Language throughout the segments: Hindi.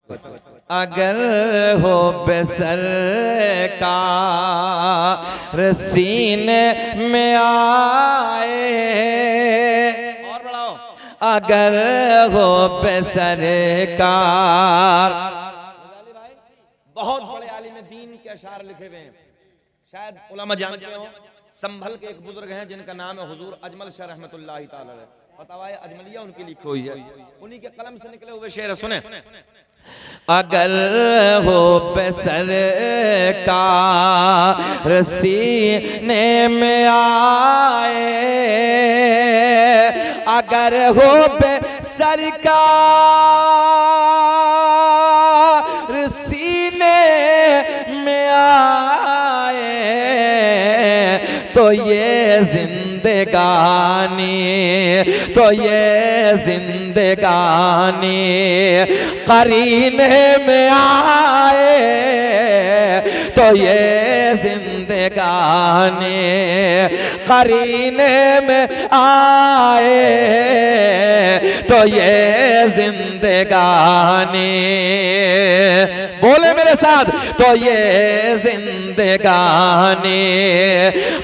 अगर हो बेसर का सीने में आए, और बढ़ाओ, अगर हो बेसर का। बहुत बड़े आलिम दीन के अशार लिखे हुए हैं, शायद उलमा जानते हो। संभल के एक बुजुर्ग हैं जिनका नाम है हुजूर अजमल शाह रहमतुल्लाह ताला अलैह, फतवा अजमलिया उनकी लिखी हुई है, उन्हीं के कलम से निकले हुए शेर सुने। अगर हो बेसर का सीने में आए, अगर हो बेसर का सीने में आए, तो ये जिंदगानी, तो ये जिंदगानी करीने में आए, तो ये जिंदगानी करीने में आए, तो ये जिंदगानी, बोले मेरे साथ, तो ये जिंदगानी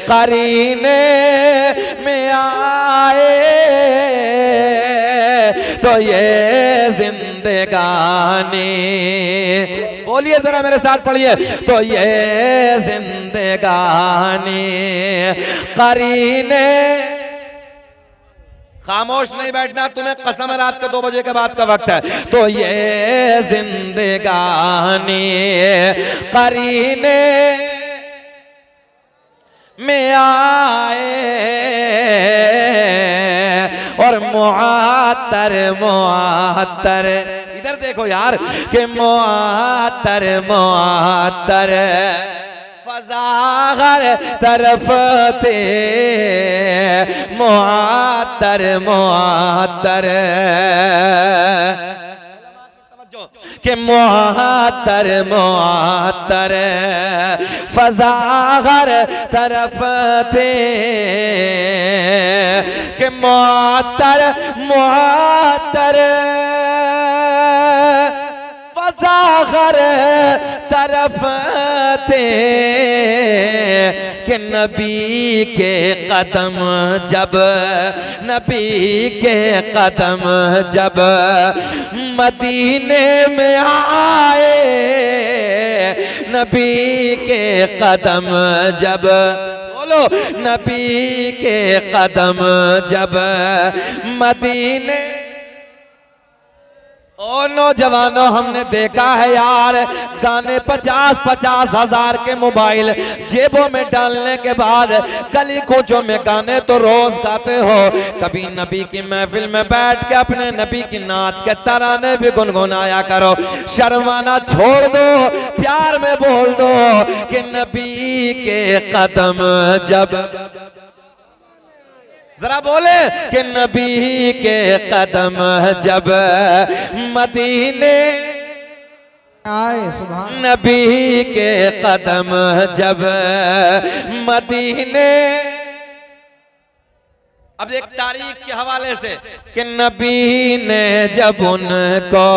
करीने में आए, तो ये जिंदगानी, बोलिए जरा मेरे साथ पढ़िए, तो ये जिंदगानी करीने। खामोश नहीं बैठना, तुम्हें कसम है, रात के 2 बजे के बाद का वक्त है। तो ये जिंदगानी करीने में आए, और मुआतर मुआतर, इधर देखो यार, कि मुआतर मुआतर फज़ा हर तरफ थे, मुआतर मुआतर, कि मुआतर मुआतर फज़ा हर तरफ थे, कि मुआतर मुआतर फज़ा हर तरफ थे, कि नबी के कदम जब, नबी के कदम जब मदीने में आए, नबी के कदम जब, बोलो, नबी के कदम जब मदीने। ओ नौजवानों, हमने देखा है यार, गाने 50-50 हजार के मोबाइल जेबों में डालने के बाद गली कोचों में गाने तो रोज गाते हो। कभी नबी की महफिल में बैठ के अपने नबी की नात के तराने भी गुनगुनाया करो। शर्माना छोड़ दो, प्यार में बोल दो कि नबी के कदम जब, जरा बोले कि नबी के कदम जब मदीने आए, सुभान, नबी के कदम जब मदीने। अब एक तारीख के हवाले से कि नबी ने जब उनको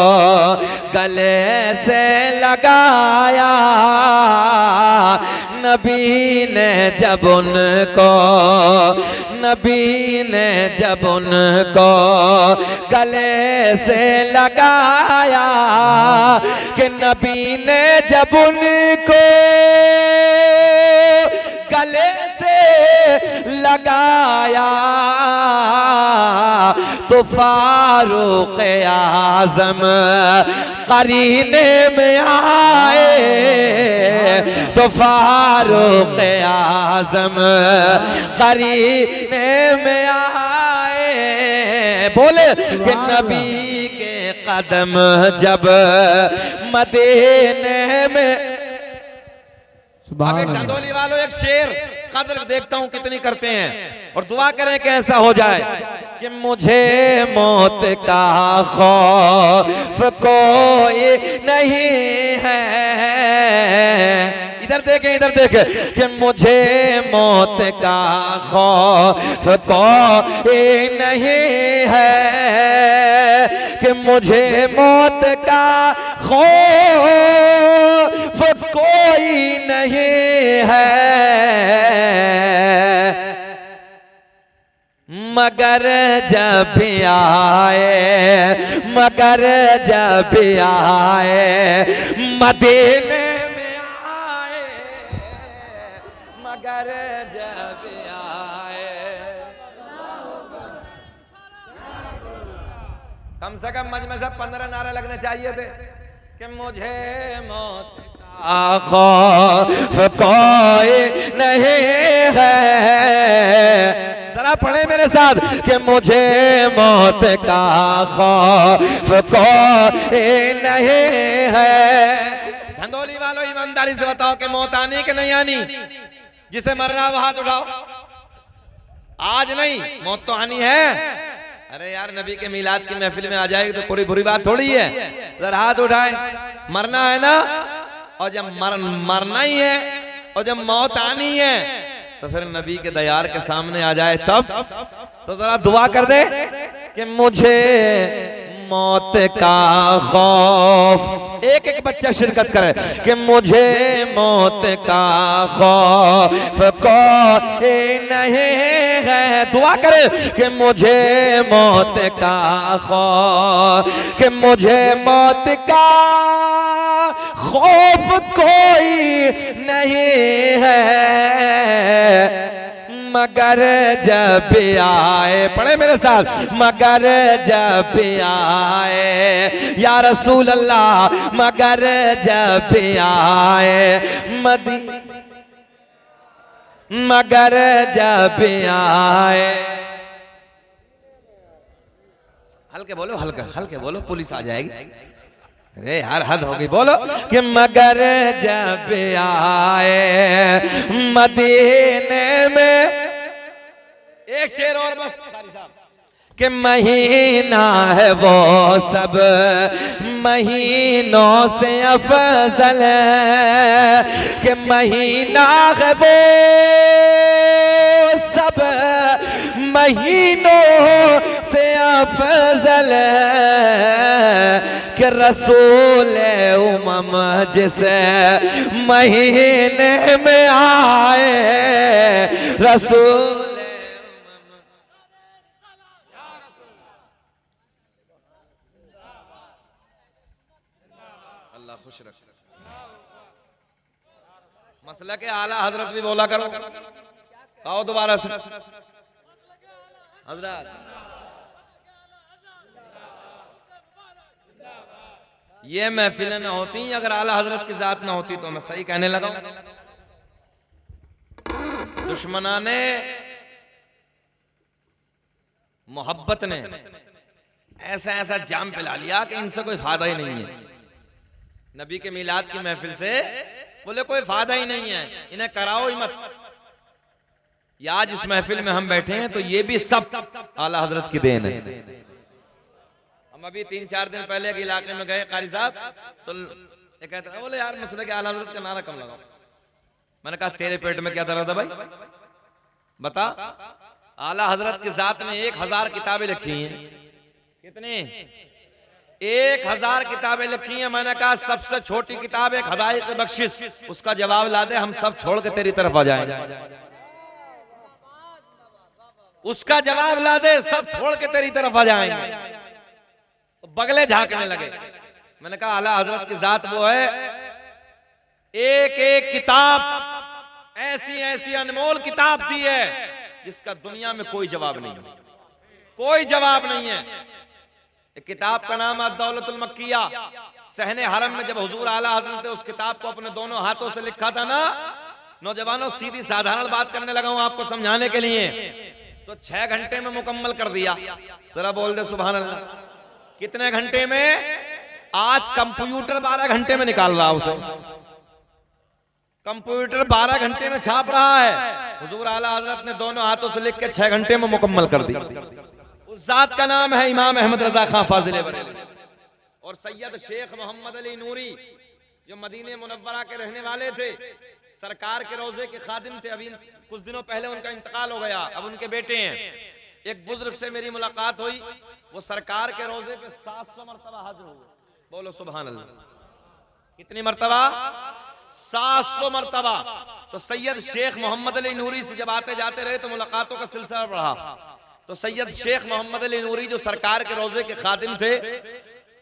गले से लगाया, नबी ने जब उनको, नबी ने जब उनको गले से लगाया, कि नबी ने जब उनको गले से लगाया, तो फारूक आज़म करीने में आए, तो फारूक आज़म करीने में आए, बोले कि नबी के कदम जब मदीने में। अब एक चंदोली वालों, एक शेर कदर देखता हूं कितनी करते हैं, और दुआ करें कि ऐसा हो जाए कि मुझे मौत का खौफ कोई नहीं है। इधर देखें, इधर देखें कि मुझे मौत का खौफ कोई नहीं है, कि मुझे मौत का खौफ कोई नहीं है मगर जब आए, मगर जब आए मदीने में आए, मगर जब आए। कम से कम मजमे से 15 नारे लगने चाहिए थे कि मुझे मौत का खौफ कोई नहीं है। जरा पढ़े मेरे साथ कि मुझे मौत का खौफ कोई नहीं है। धंधोली वालों ईमानदारी से बताओ कि मौत आनी कि नहीं आनी? जिसे मरना वो हाथ उठाओ। आज नहीं, मौत तो आनी है। अरे यार, नबी के मिलाद की महफिल में आ जाएगी तो कोई बुरी बात थोड़ी है। जरा हाथ उठाए। मरना है ना? और जब मरना ही है और जब मौत आनी है तो फिर नबी के दयार के सामने आ जाए तब तो जरा दुआ कर दे कि मुझे मौत का खौफ। एक एक बच्चा शिरकत करे कि मुझे मौत का खौफ कोई नहीं है। दुआ करे कि मुझे मौत का खौफ, कि मुझे मौत का खौफ कोई नहीं है मगर जब आए। पढ़े मेरे साथ, मगर जब आए या रसूल अल्लाह, मगर जब आए मगर जब आए। हल्के बोलो, हल्के हल्के बोलो, पुलिस आ जाएगी। अरे यार हद होगी, बोलो कि मगर जब आए मदीने में। एक शेर और बस कि महीना है वो सब महीनों से अफजल है, कि महीना है वो सब महीनों से अफजल है, कि रसूल उमम जिसे महीने में आए रसूल। अल्लाह खुश रखे। मसला के आला हजरत भी बोला करो। आओ दोबारा से हजरत। ये महफिलें ना होती अगर आला हजरत की जात ना होती तो मैं सही कहने लगा। दुश्मनाने मोहब्बत ने ऐसा ऐसा जाम पिला लिया कि इनसे कोई फायदा ही नहीं है। नबी के मिलाद की महफिल से बोले कोई फायदा ही नहीं है, इन्हें कराओ ही मत। या आज इस महफिल में हम बैठे हैं तो ये भी सब आला हजरत की देन है। हम अभी 3-4 दिन पहले एक इलाके में गए कारी साहब, तो ये कहते हैं बोले यार मसले के आला हजरत का नारा कम लगाओ। मैंने कहा तेरे पेट में क्या दर्द है भाई, बता। आला हजरत की जात में 1000 किताबें लिखी हैं। कितनी? 1000 किताबें लिखी हैं। मैंने कहा सबसे छोटी किताब एक हदायत बख्शिश, उसका जवाब ला दे, हम सब छोड़ के तेरी तरफ आ जाएंगे। उसका जवाब ला दे, सब छोड़ के तेरी तरफ आ जाएंगे। तो बगले झांकने लगे। मैंने कहा आला हजरत की जात वो है, एक एक किताब ऐसी ऐसी अनमोल किताब दी है जिसका दुनिया में कोई जवाब नहीं है, कोई जवाब नहीं है। एक किताब का नाम है दौलतुल मक्किया। सहने हरम में जब हुजूर आला हजरत ने उस किताब को अपने दोनों हाथों से लिखा था ना, नौजवानों सीधी साधारण बात करने लगा हूं आपको समझाने के लिए, तो 6 घंटे में मुकम्मल कर दिया। जरा बोल दे सुभान अल्लाह। कितने घंटे में? आज कंप्यूटर 12 घंटे में निकाल रहा उसे। कंप्यूटर 12 घंटे में छाप रहा है। हुजूर आला हजरत ने दोनों हाथों से लिख के 6 घंटे में मुकम्मल कर दी। उस जात का नाम है इमाम अहमद रजा खां फाजिल बरेली और सैयद शेख मोहम्मद अली नूरी, जो मदीने मुनव्वरा के रहने वाले थे, सरकार के रोजे के खादिम थे। अभी कुछ दिनों पहले उनका इंतकाल हो गया, अब उनके बेटे हैं। एक बुजुर्ग से मेरी मुलाकात हुई, वो सरकार के रोजे पे 700 मरतबा हाजिर हुए। बोलो सुभान अल्लाह। कितनी मर्तबा? 700 मर्तबा। तो सैयद शेख मोहम्मद अली नूरी से जब आते जाते रहे तो मुलाकातों का सिलसिला बढ़ा। तो सैयद शेख मोहम्मद अली नूरी जो सरकार के रोजे के खादिम थे,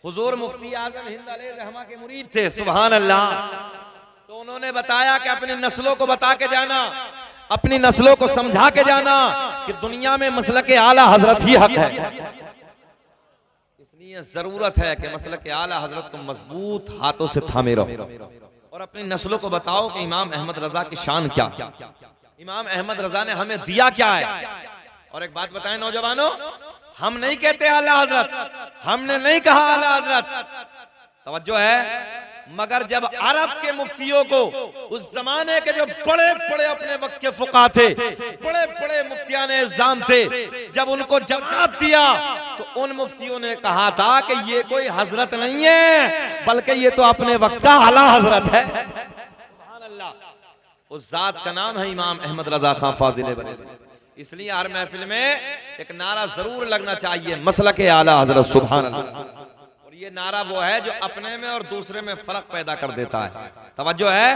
हुजूर मुफ्ती आजम हिंद अलैहिर्रहमा के मुरीद थे, सुभान अल्लाह। तो उन्होंने बताया कि अपनी नस्लों को बता के जाना, अपनी नस्लों को समझा के जाना कि दुनिया में मसलक आला हजरत ही हक है। इसलिए जरूरत है कि मसलक आला हजरत को मजबूत हाथों से थामे रहो और अपनी नस्लों को बताओ कि इमाम अहमद रजा की शान क्या, इमाम अहमद रजा ने हमें दिया क्या है। और एक बात बताएं नौजवानों, हम नहीं कहते आला हजरत, हमने नहीं कहा आला हजरत, तवज्जो है। मगर जब अरब के मुफ्तियों को, उस जमाने के जो बड़े बड़े अपने वक्त के फुका थे, बड़े बड़े मुफ्तियान इज़्ज़ाम थे, जब उनको जवाब दिया तो उन मुफ्तियों ने कहा था कि ये कोई हजरत नहीं है, बल्कि ये तो अपने वक्त का आला हजरत है। सुभान अल्लाह। उस जात का नाम है इमाम अहमद रजा खां फाजिल बरेलवी। इसलिए हर महफिल में एक नारा जरूर लगना चाहिए, मसलक आला हजरत, सुभान अल्लाह। और ये नारा वो है जो अपने में और दूसरे में फर्क पैदा कर देता है। तवज्जो है,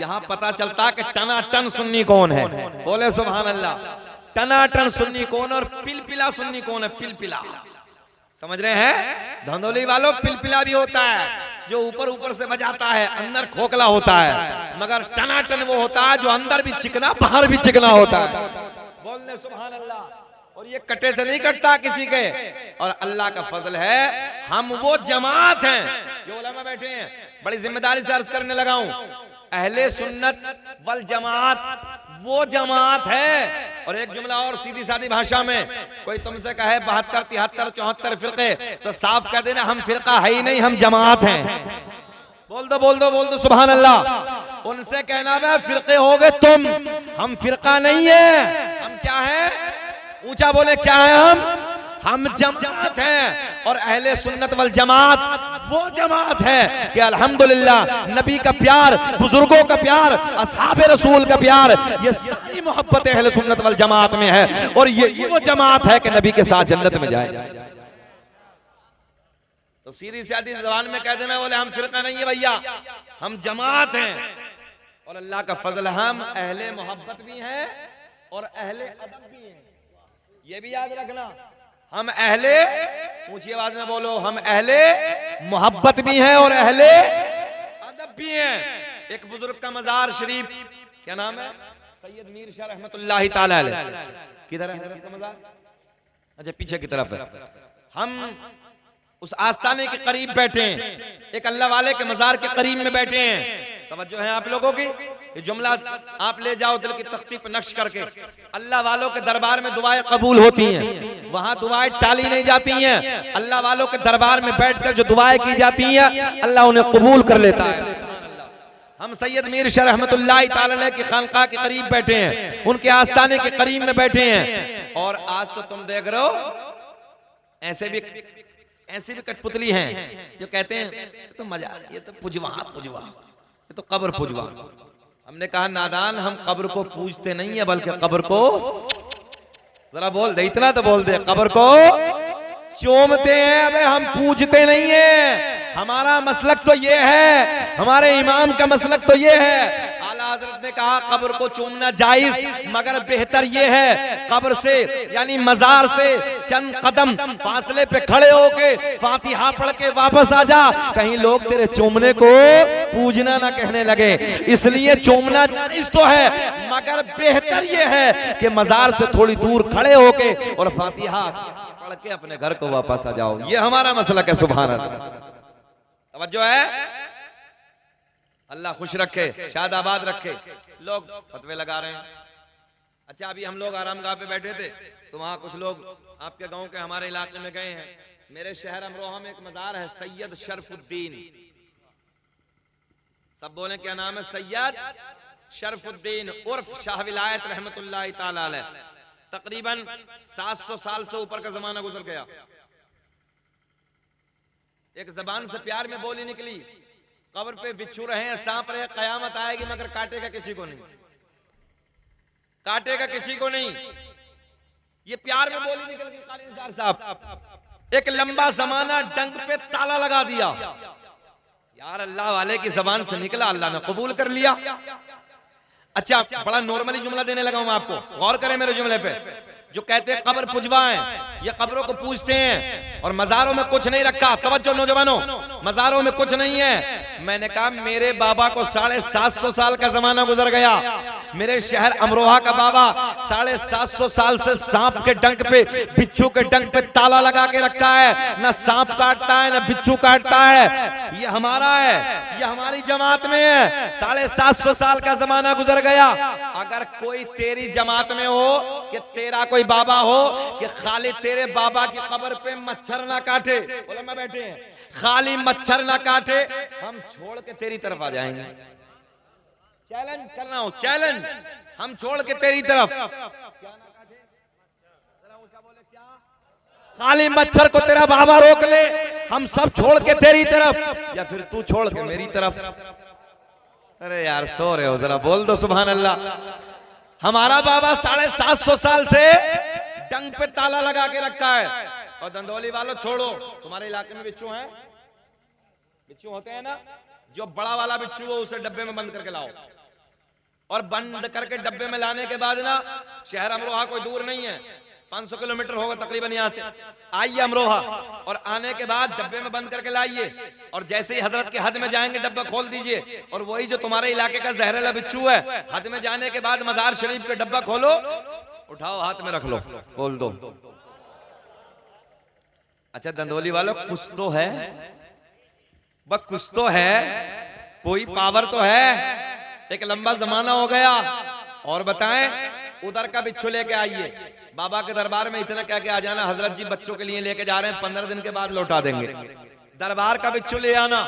यहाँ पता चलता कि टनाटन सुन्नी कौन है, बोले सुभान अल्लाह। टनाटन सुन्नी कौन और पिलपिला सुन्नी कौन है? पिलपिला, समझ रहे हैं धंधोली वालों? पिलपिला भी होता है जो ऊपर ऊपर से बजाता है, अंदर खोखला होता है, मगर टनाटन वो होता है जो अंदर भी चिकना बाहर भी चिकना होता है। बोलने सुभान अल्लाह। और ये कटे से नहीं कटता किसी के। और अल्लाह का फजल है, हम वो जमात हैं, जो उलमा बैठे हैं, बड़ी जिम्मेदारी से अर्ज करने लगा हूं, अहले सुन्नत वल जमात वो जमात है। और एक जुमला और सीधी सादी भाषा में, कोई तुमसे कहे 72, 73, 74 फिरके, तो साफ कह देना हम फिरका है ही नहीं, हम जमात हैं। बोल दो बोल दो बोल दो सुभान अल्लाह। उनसे कहना है फिरके हो गए तुम, हम फिरका नहीं है। हम क्या है? ऊंचा बोले क्या है? हम जमात हैं। और अहले सुन्नत वल जमात वो जमात है कि अल्हम्दुलिल्लाह नबी का प्यार, बुजुर्गों का प्यार, असहाबे रसूल का प्यार, ये सारी मोहब्बत अहले सुन्नत वल जमात में है। और ये वो जमात है कि नबी के साथ जन्नत में जाए। तो सीधी सादी जबान में कह देना, बोले हम फिरका नहीं है भैया, हम जमात हैं। और अल्लाह का फजल, हम अहले मोहब्बत भी हैं और अहले अदब भी हैं। ये भी याद रखना, हम अहले, ऊंची आवाज में बोलो, हम अहले मोहब्बत भी हैं और अहले अदब भी हैं। एक बुजुर्ग का मजार शरीफ, क्या नाम है? सैयद मीर शाह रहमतुल्लाहि ताला अलैह। किधर है हजरत का मजार? अच्छा पीछे की तरफ है। हम उस आस्ताने के करीब बैठे हैं, एक अल्लाह वाले के मजार के करीब में बैठे हैं। तवज्जो है आप लोगों की? ये जुमला आप ले जाओ दिल की तख्ती पर नक्श करके। अल्लाह वालों के दरबार में दुआएं कबूल होती हैं, वहां दुआएं टाली नहीं जाती हैं। अल्लाह वालों के दरबार में बैठकर जो दुआएं की जाती हैं, अल्लाह उन्हें कबूल कर लेता है। हम सैयद मीर शाह रहमतुल्लाहि ताला अलैह की खानका के करीब बैठे हैं, उनके आस्ताने के करीब में बैठे हैं। और आज तो तुम देख रहे हो ऐसे भी कठपुतली हैं जो कहते हैं तो मजा, ये तो पुजवा पुजवा, ये तो कब्र पुजवा। हमने कहा नादान, हम कब्र को पूजते नहीं है, बल्कि कब्र को, जरा बोल दे, इतना तो बोल दे, कब्र को चूमते हैं। अबे हम पूजते नहीं है। हमारा मसलक तो ये है, हमारे इमाम का मसलक तो ये है। आला हजरत ने कहा कब्र को चूमना जायज, मगर बेहतर ये है कब्र से यानी मजार से चंद कदम फासले पे खड़े होके फातिहा पढ़ के वापस आ जा, कहीं लोग तेरे चूमने को पूजना ना कहने लगे। इसलिए चूमना जायज तो है, मगर बेहतर ये है कि मजार से थोड़ी दूर खड़े होके और फातिहा पढ़ के अपने घर को वापस आ जाओ। ये हमारा मसलक है। सुभान अल्लाह। तवज्जो है। अल्लाह खुश रखे, शादाबाद रखे। लोग फतवे लगा रहे हैं। अच्छा अभी हम लोग आरामगाह पे बैठे थे तो वहां कुछ लोग आपके गांव के हमारे इलाके में गए हैं। मेरे शहर अमरोहा में एक मजार है सैयद शरफुद्दीन। सब बोले क्या नाम है? सैयद शरफुद्दीन उर्फ शाह विलायत रहमतुल्लाहि ताला अलैह। तकरीबन 700 साल से ऊपर का जमाना गुजर गया। एक जबान से प्यार में बोली निकली, कब्र पे बिच्छू रहे, सांप रहे, कयामत आएगी मगर काटेगा किसी को नहीं, काटेगा किसी को नहीं। ये प्यार में बोली निकल गई। कारी निसार साहब एक लंबा जमाना डंक पे ताला लगा दिया। यार अल्लाह वाले की जबान से निकला, अल्लाह ने कबूल कर लिया। अच्छा, बड़ा नॉर्मली जुमला देने लगा हूं आपको, गौर करें मेरे जुमले पे। जो कहते हैं कब्र पुजवाएं, ये कब्रों को पूजते हैं और मजारों में कुछ नहीं रखा। तवज्जो नौजवानों, मजारों में कुछ नहीं है। मैंने कहा मेरे बाबा को 750 साल का जमाना गुजर गया। मेरे शहर अमरोहा का बाबा 750 साल से सांप के डंक पे, बिच्छू के डंक पे ताला लगा के रखा है। ना सांप काटता है, ना बिच्छू काटता है। ये हमारा है, ये हमारी जमात में है। 750 साल का जमाना गुजर गया। अगर कोई तेरी जमात में हो कि तेरा कोई बाबा हो कि खाली तेरे बाबा की कब्र पे मच्छर ना काटे, बोले मैं बैठे हैं, खाली मच्छर ना काटे, हम छोड़ के तेरी तरफ आ जाएंगे। चैलेंज करना हो, चैलेंज, हम छोड़ के तेरी तरफ। क्या ना काटे, जरा ऊंचा बोले, क्या? खाली मच्छर को तेरा बाबा रोक ले, हम सब छोड़ के तेरी तरफ, या फिर तू छोड़ के मेरी तरफ। अरे यार सो रहे हो, जरा बोल दो सुभान अल्लाह। हमारा बाबा 750 साल से डंक पे ताला लगा के रखा है। और दंदौली वालों छोड़ो, तुम्हारे इलाके में बिच्छू हैं? बिच्छू होते हैं ना, जो बड़ा वाला बिच्छू हो उसे डब्बे में बंद करके लाओ। और बंद करके डब्बे में लाने के बाद ना, शहर अमरोहा कोई दूर नहीं है, 500 किलोमीटर होगा तकरीबन यहाँ से। आइए अमरोहा, और आने के बाद डब्बे में बंद करके लाइए, और जैसे ही हजरत के हद में जाएंगे डब्बा खोल दीजिए, और वही जो तुम्हारे इलाके का जहरीला बिच्छू है, हद में जाने के बाद मजार शरीफ के डब्बा खोलो, उठाओ, हाथ में रख लो, बोल दो। अच्छा दंदोली वालों, कुछ तो है, बस कुछ तो है, कोई पावर तो है। एक लंबा जमाना हो गया, और बताएं, उधर का बिच्छू लेके आइए, बाबा के दरबार में इतना क्या क्या आ जाना, हजरत जी बच्चों के लिए लेके जा रहे हैं, 15 दिन के बाद लौटा देंगे। दरबार का बिच्छू ले आना।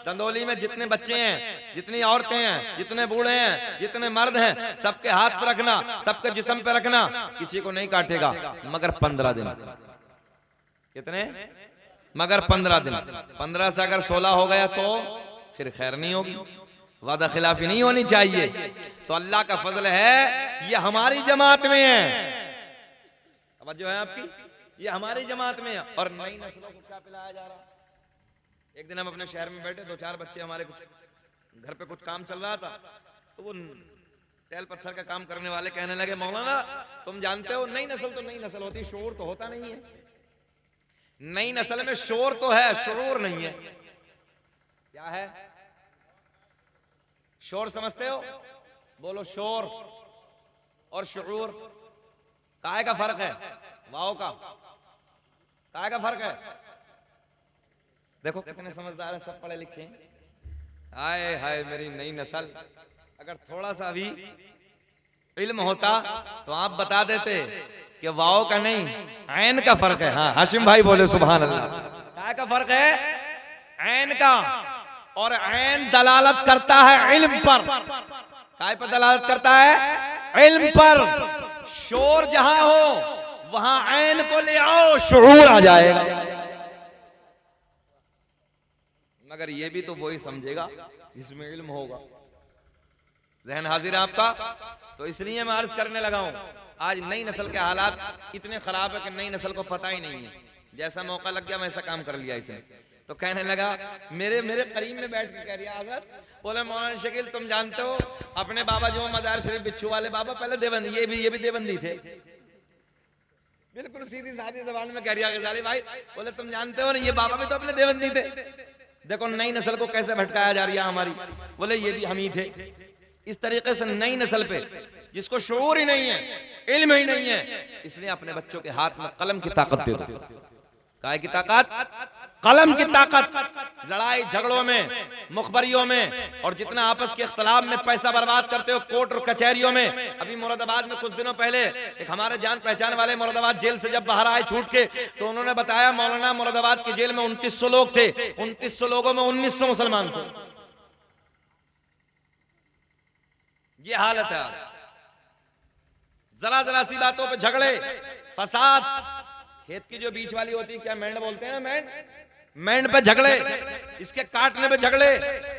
दंदोली में जितने बच्चे हैं, जितनी औरतें हैं, जितने बूढ़े हैं, जितने मर्द हैं, सबके हाथ पे रखना, सबके जिस्म पे रखना, किसी को नहीं काटेगा मगर 15 दिन। कितने? मगर 15 दिन। 15 से अगर 16 हो गया तो फिर खैर नहीं होगी, वादा खिलाफी नहीं होनी चाहिए। तो अल्लाह का फजल है, ये हमारी जमात में है, जो है आपकी, ये हमारी जमात में है। और नई नस्लों को क्या पिलाया जा रहा है? एक दिन हम अपने शहर में बैठे, 2-4 बच्चे हमारे, कुछ घर पे कुछ काम चल रहा था, तो वो तेल पत्थर का काम करने वाले कहने लगे, मौलाना तुम जानते हो नई नस्ल तो नई नस्ल होती, शोर तो होता नहीं है। नई नस्ल में शोर तो है, शुरूर नहीं है। क्या है? शोर समझते हो? बोलो शोर और शुरूर, काय का फर्क है? वाओ का काय का फर्क है? देखो कितने समझदार हैं, सब पढ़े लिखे हैं। हाय हाय मेरी नई नस्ल, अगर थोड़ा सा भी इल्म होता तो आप बता देते कि वाओ का नहीं, ऐन का फर्क है। हाँ हाशिम भाई बोले सुभान अल्लाह। काय का फर्क है? ऐन का। और ऐन दलालत करता है इल्म पर। काय पर दलालत करता है? इल्म पर। शोर जहां हो वहां ऐन को ले आओ, शुऊर आ जाएगा। मगर ये भी तो वही समझेगा जिसमें इल्म होगा। जहन हाजिर है आपका? तो इसलिए मैं अर्ज करने लगा हूं, आज नई नस्ल के हालात इतने खराब है कि नई नस्ल को पता ही नहीं है। जैसा मौका लग गया वैसा काम कर लिया इसने। तो कहने लगा, मेरे करीब में बैठ के कह रहा हजरत, बोले मौलाना शकील तुम जानते हो अपने बाबा जो मजार शरीफ बिच्छू वाले बाबा पहले देवबंदी, ये भी देवबंदी थे। बिल्कुल सीधी सादी जबान में कह रहा गजाली भाई, बोले तुम जानते हो ना ये बाबा भी तो अपने देवबंदी थे। देखो नई नस्ल को कैसे भटकाया जा रही है हमारी। बोले ये भी हम ही थे। इस तरीके से नई नस्ल पे जिसको शऊर ही नहीं है, इल्म ही नहीं है, इसलिए अपने बच्चों के हाथ में कलम की ताकत दे दो। काय की ताकत? कलम की ताकत। लड़ाई झगड़ों में, मुखबरियों में, और जितना आपस के इख्तलाफ में पैसा बर्बाद करते हो कोर्ट और कचहरियों में। अभी मुरादाबाद में कुछ दिनों पहले एक हमारे जान पहचान वाले मुरादाबाद जेल से जब बाहर आए छूट के, तो उन्होंने बताया मौलाना मुरादाबाद की जेल में 2900 लोग थे, 2900 लोगों में 1900 मुसलमान थे। ये हालत है। जरा जरा सी बातों पे झगड़े, फसाद। खेत की जो बीच वाली होती है, क्या मेंढ बोलते हैं ना, मेंढ पे झगड़े, इसके काटने पे झगड़े।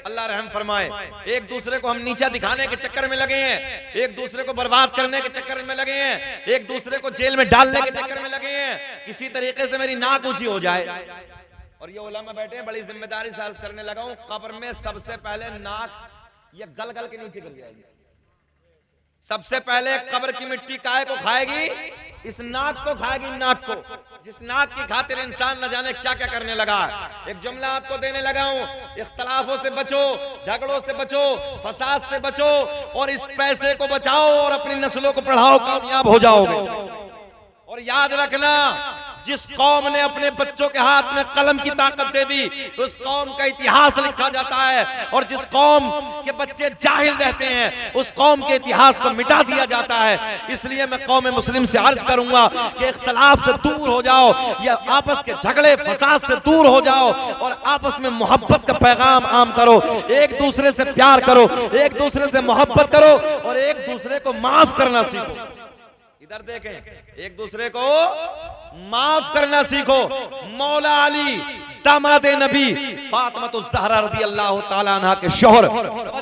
अल्लाह रहम फरमाए। एक दूसरे को हम नीचा दिखाने के चक्कर में लगे हैं, एक दूसरे को बर्बाद करने के चक्कर में लगे हैं, एक दूसरे को जेल में डालने के चक्कर में लगे हैं, किसी तरीके से मेरी नाक ऊंची हो जाए। और ये उलमा बैठे हैं, बड़ी जिम्मेदारी से अर्ज करने लगा हूं, कब्र में सबसे पहले नाक ये गल गल के नीचे गिर जाएगी। सबसे पहले कब्र की मिट्टी काहे को खाएगी? इस नाक को खाएगी, नाक को, जिस नाक की खातिर इंसान न जाने क्या क्या करने लगा है। एक जुमला आपको देने लगा हूं, इख्तलाफों से बचो, झगड़ों से बचो, फसाद से बचो और इस पैसे को बचाओ और अपनी नस्लों को पढ़ाओ, कामयाब हो जाओगे। और याद रखना, जिस कौम ने अपने बच्चों के हाथ में कलम की ताकत दे दी, उस कौम का इतिहास लिखा जाता है, और जिस कौम के बच्चे जाहिल रहते हैं उस कौम के इतिहास को मिटा दिया जाता है। इसलिए मैं कौम मुस्लिम से अर्ज करूंगा कि इख्तलाफ से दूर हो जाओ, या आपस के झगड़े फसाद से दूर हो जाओ और आपस में मोहब्बत का पैगाम आम करो, एक दूसरे से प्यार करो, एक दूसरे से मोहब्बत करो और एक दूसरे को माफ करना सीखो। इधर देखें, एक दूसरे को माफ करना सीखो। मौला अली दामाद नबी फातिमा ज़हरा रज़ियल्लाहु ताला अन्हा के शौहर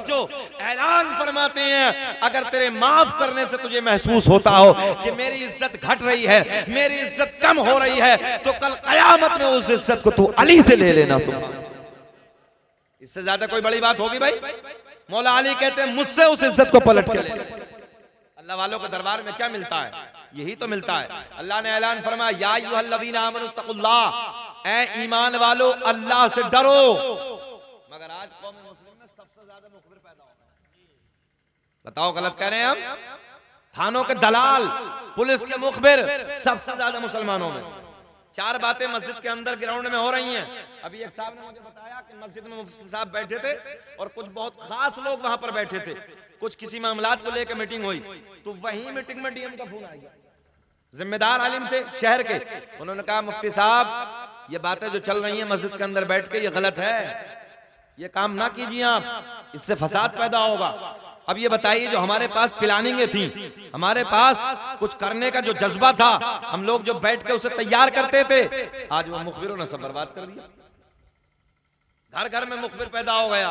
जो ऐलान फरमाते हैं, अगर तेरे माफ करने से तुझे महसूस होता हो कि मेरी इज्जत घट रही है, मेरी इज्जत कम हो रही है, तो कल कयामत में उस इज्जत को तू अली से ले लेना। इससे ज्यादा कोई बड़ी बात होगी भाई? मौला अली कहते हैं मुझसे उस इज्जत को पलट के ले। अल्लाह वालों के दरबार में क्या मिलता है? यही तो मिलता है। अल्लाह ने ऐलान फरमाया, या अय्युहल्लज़ीना आमनू तक़ुल्लाह, ऐ ईमान वालो अल्लाह से डरो। मगर आज कौम मुस्लिम में सबसे ज्यादा मुखबिर पैदा हो गए। बताओ गलत कह रहे हैं हम? थानों के दलाल, पुलिस के मुखबिर सबसे ज्यादा मुसलमानों में। चार बातें मस्जिद के अंदर ग्राउंड में हो रही हैं। अभी एक साहब ने मुझे बताया कि मस्जिद में मुफ्ती साहब बैठे थे और कुछ बहुत खास लोग वहां पर बैठे थे, कुछ किसी मामलात को लेकर मीटिंग हुई, तो वही मीटिंग में डीएम का फोन आ गया। जिम्मेदार आलिम थे शहर के, उन्होंने कहा मुफ्ती साहब ये बातें जो चल रही हैं मस्जिद के अंदर बैठ के, ये गलत है, ये काम ना कीजिए आप, इससे फसाद पैदा होगा। अब ये बताइए, जो हमारे पास प्लानिंगें थी, हमारे पास कुछ करने का जो जज्बा था, हम लोग जो बैठ के उसे तैयार करते थे, आज वो मुखबिरों ने सब बर्बाद कर दिया। घर घर में मुखबिर पैदा हो गया।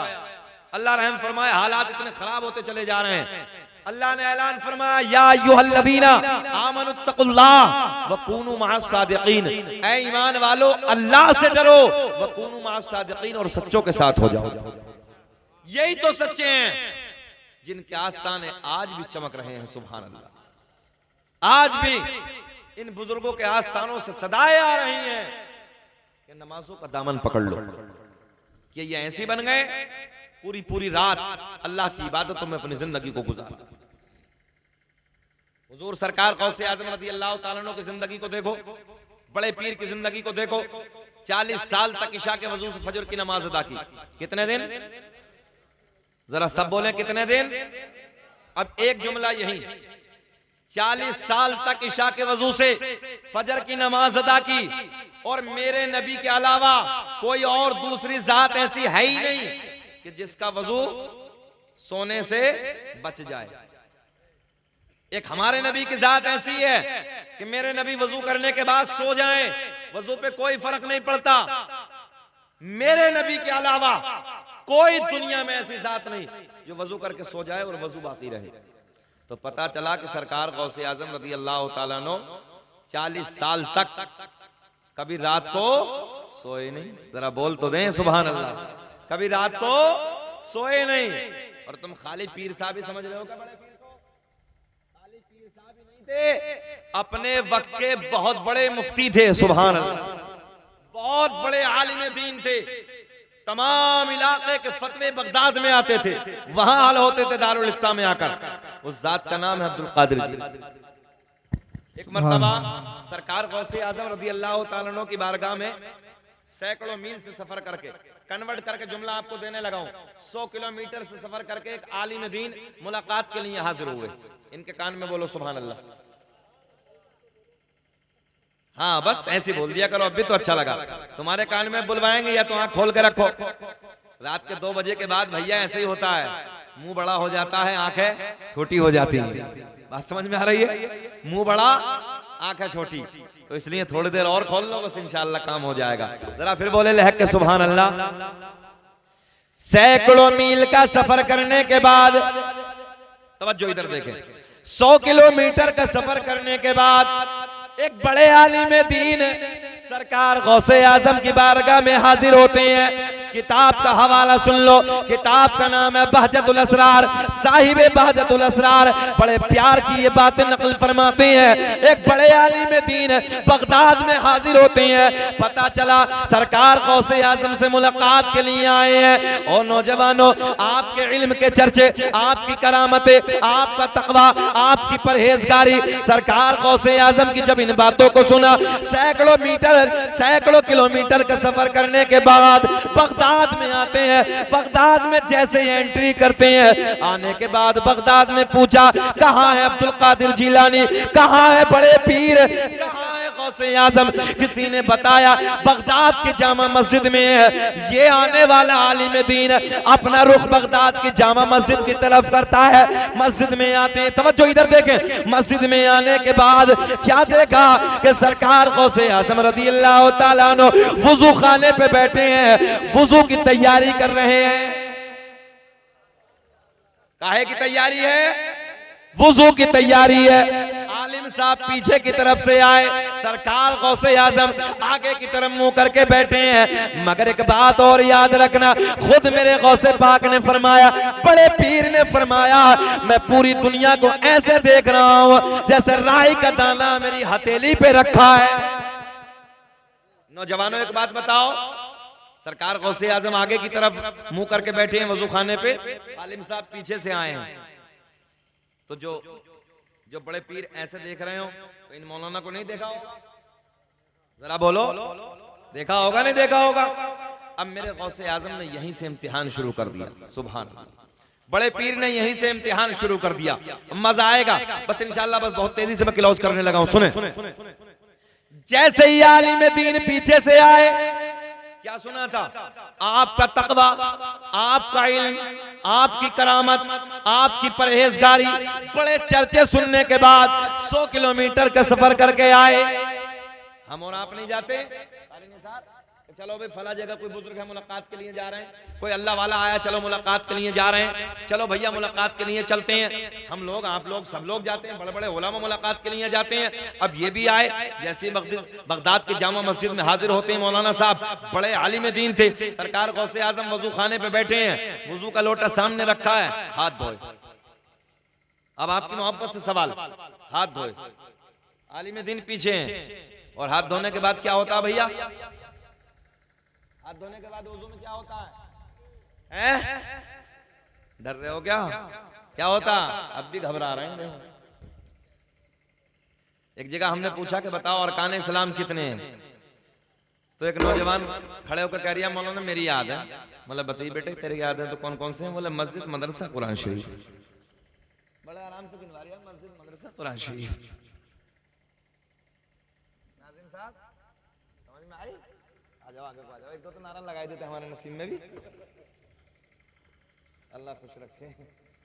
अल्लाह रहम फरमाए, हालात इतने खराब होते चले जा रहे हैं। अल्लाह ने ऐलान फरमाया, या अय्युहल्लज़ीना आमनू तक़ुल्लाह व कूनू मअस सादिक़ीन, ऐ ईमान वालो अल्लाह से डरो, व कूनू मअस सादिक़ीन, और सच्चों के साथ हो जाओ। यही तो सच्चे हैं जिनके आस्ताने आज भी चमक रहे हैं। सुभान अल्लाह। आज भी इन बुजुर्गों के आस्थानों से सदाएं आ रही हैं कि नमाजों का दामन पकड़ लो। कि ये ऐसे बन गए पूरी पूरी रात अल्लाह की इबादतों में अपनी जिंदगी को गुजारा। हुजूर सरकार गौसे आज़म रज़ियल्लाहु ताला अन्हु की जिंदगी को देखो, बड़े पीर की जिंदगी को देखो। 40 साल तक इशा के वजू से फजर की नमाज अदा की। कितने दिन? जरा सब बोले कितने दिन? अब एक जुमला यही, 40 साल तक इशा के वजू से फजर की नमाज अदा की, और मेरे नबी के अलावा कोई और दूसरी जात ऐसी है ही नहीं कि जिसका वजू सोने से बच जाए। एक हमारे नबी की जात ऐसी है कि मेरे नबी वजू करने के बाद सो जाएं, वजू पे कोई फर्क नहीं पड़ता। मेरे नबी के अलावा कोई दुनिया में ऐसी जात नहीं जो वजू करके सो जाए और वजू बाकी रहे। तो पता चला कि सरकार गौसे आजम रज़ियल्लाहु ताला अन्हु 40 साल तक कभी रात को सोए नहीं। जरा बोल तो दें सुभान अल्लाह। कभी रात को सोए नहीं। और तुम खाली पीर साहब ही समझ रहे हो क्या? बड़े पीर को खाली पीर साहब ही नहीं थे, अपने वक्त के बहुत बड़े मुफ्ती थे। सुभान अल्लाह। बहुत बड़े आलिम दीन थे। तमाम इलाके के फतवे बगदाद में आते थे, वहां हल होते थे दारुल इफ्ता में आकर। उस जात का नाम है अब्दुल कादिर जी। एक मर्तबा सरकार गौसे आजम रज़ियल्लाहु ताला अन्हु की बारगाह में सैकड़ों मील से सफर करके, कन्वर्ट करके जुमला आपको देने लगा हूं, 100 किलोमीटर से सफर करके एक आलिम दीन मुलाकात के लिए हाजिर हुए। इनके कान में बोलो सुभान अल्लाह। हाँ बस ऐसे बोल दिया करो, अब भी तो अच्छा लगा। तुम्हारे कान में बुलवाएंगे या तो आंख खोल के रखो। रात के 2 बजे के बाद भैया ऐसे ही होता है, मुंह बड़ा हो जाता है, आंखें छोटी हो जाती हैं। बात समझ में आ रही है? मुंह बड़ा आंखें छोटी, तो इसलिए थोड़ी देर और खोल लो, बस इंशाअल्लाह काम हो जाएगा। जरा फिर बोले लहक के सुभान अल्लाह। सैकड़ों मील का सफर करने के बाद, तवज्जो इधर देखें, 100 किलोमीटर का सफर करने के बाद एक बड़े आलिम दीन सरकार गौसे आजम की बारगाह में हाजिर होते हैं। किताब का हवाला सुन लो, किताब का नाम है बहजतुल असरार। साहिब बहजतुल असरार बड़े प्यार की ये बातें नकल फरमाते हैं। एक बड़े आलिम दीन बगदाद में हाजिर होते हैं। पता चला सरकार गौसे आजम से मुलाकात के लिए आए हैं। और नौजवानों, आपके इल्म के चर्चे, आपकी करामतें, आपका तकवा, आपकी परहेजगारी, सरकार गौसे आजम की जब इन बातों को सुना, सैकड़ों किलोमीटर का सफर करने के बाद बगदाद में आते हैं। बगदाद में जैसे एंट्री करते हैं, आने के बाद बगदाद में पूछा, कहाँ है अब्दुल कादिर जिलानी, कहाँ है बड़े पीर, कहाँ है गौसे आजम? किसी ने बताया बगदाद की जामा मस्जिद में है। ये आने वाला आलिम दीन अपना रुख बगदाद की जामा मस्जिद की तरफ करता है। मस्जिद में आते हैं, तवज्जो इधर देखें। मस्जिद में आने के बाद क्या देखा कि सरकार गौसे आजम रज़ियल्लाहु ताला अन्हु वुजू खाने पे बैठे हैं, वुजू की तैयारी कर रहे हैं। काहे की तैयारी है? वुजू की तैयारी है। आलिम साहब पीछे की तरफ से आए, सरकार गौसे आजम आगे की तरफ मुंह करके बैठे हैं। मगर एक बात और याद रखना, खुद मेरे गौसे पाक ने फरमाया, बड़े पीर ने फरमाया, मैं पूरी दुनिया को ऐसे देख रहा हूं जैसे राई का दाना मेरी हथेली पे रखा है। नौजवानों, एक बात बताओ, सरकार गौसे आजम आगे की तरफ मुंह करके बैठे हैं वजू खाने पे, आलिम साहब पीछे से आए हैं। तो जो बड़े पीर ऐसे देख रहे हो, तो इन मौलाना को नहीं देखा होगा? जरा बोलो, देखा होगा नहीं देखा होगा? अब मेरे गौसे आजम ने यहीं से इम्तिहान शुरू कर दिया। सुभान अल्लाह, बड़े पीर ने यहीं से इम्तिहान शुरू कर दिया। मजा आएगा। बस इंशाल्लाह, बस बहुत तेजी से मैं क्लोज करने लगा हूं। सुने, जैसे ही आलिम दीन पीछे से आए, क्या सुना था? आपका तकवा, आपका इल्म, आपकी करामत, आपकी परहेजगारी, बड़े चर्चे सुनने के बाद 100 किलोमीटर का सफर करके आए। हम और आप नहीं जाते? चलो भाई फला जगह कोई बुजुर्ग है, मुलाकात के लिए जा रहे हैं, कोई अल्लाह वाला आया, चलो मुलाकात के लिए जा रहे हैं, चलो भैया मुलाकात के लिए चलते हैं। हम लोग, आप लोग, सब लोग जाते हैं, बड़े बड़े उलमा मुलाकात के लिए जाते हैं। अब ये भी आए, जैसे बगदाद की जामा मस्जिद में हाजिर होते हैं मौलाना साहब, बड़े आलिम दीन थे। सरकार गौसे आजम वजू खाने पे बैठे हैं, वजू का लोटा सामने रखा है, हाथ धोए। अब आपकी मोहब्बत से सवाल, हाथ धोए, आलिम दीन पीछे हैं, और हाथ धोने के बाद क्या होता है भैया? हाथ धोने के बाद वजू में क्या होता है? डर रहे हो क्या? क्या होता? अब भी घबरा रहे हैं। एक जगह हमने पूछा कि बताओ अरकान इस्लाम कितने हैं? तो एक नौजवान खड़े होकर कह रहा, मौलाना मेरी याद है। मतलब बताइए बेटे तेरे याद है तो कौन कौन से हैं? बोले मस्जिद, मदरसा, कुरान शरीफ। बड़े आराम से गिनवा रहा, मस्जिद, मदरसा, कुरान शरीफ। नाज़िम साहब समझ में आई? आ जाओ, आगे को आ जाओ, एक दो तो नारा लगाए देते हमारे नसीब में भी। अल्लाह खुश रखे।